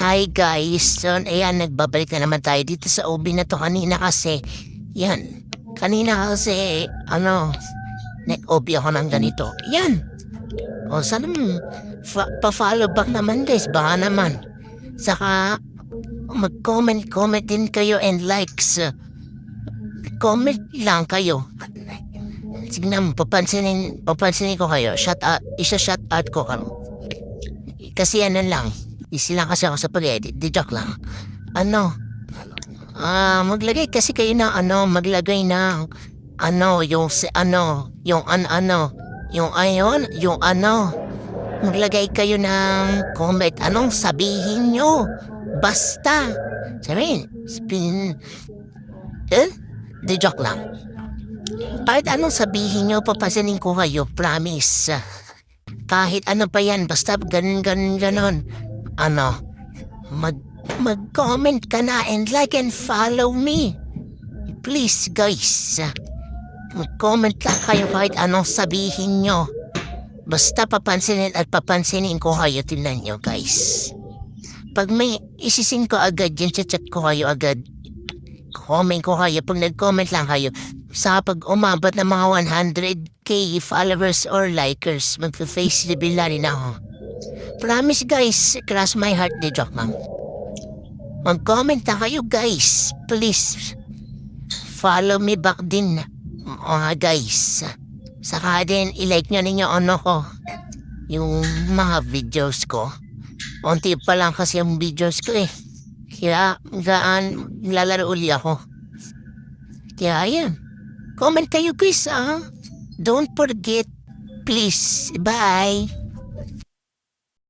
Hi guys, so ayan nagbabalik na naman tayo dito sa OB na to kanina kasi, yan, kanina kasi, nag-OB ako ng ganito, yan. O sana pa-follow back naman guys, baka naman. Saka, mag-comment din kayo and likes. Comment lang kayo. Sige na, papansinin ko kayo, isa-shout out ko kayo. Kasi ano lang, easy lang kasi ako sa pag-edit, di joke lang. Maglagay kasi kayo na maglagay ng maglagay kayo ng comment, anong sabihin nyo. Basta, sabihin, di joke lang. Kahit anong sabihin nyo, papasanin ko kayo, promise. Kahit ano pa yan, basta ganon. Mag-comment ka na and like and follow me. Please guys, mag-comment lang kayo kahit anong sabihin nyo. Basta papansinin ko kayo, tingnan nyo guys. Pag may isisin ko agad yan, chat ko kayo agad. Comment ko kayo, pag nag-comment lang kayo, sa pag umabot ng mga 100k followers or likers, mag-face reveal na rin ako. Promise guys, cross my heart, di joke lang. Mag-comment na kayo guys, please. Follow me back din, mga guys. Saka din, i-like nyo ninyo ko, yung mga videos ko. Unti pa lang kasi yung videos ko eh. Kaya, lalaro uli ako. Kaya yan. Comment kayo guys, Don't forget. Please. Bye.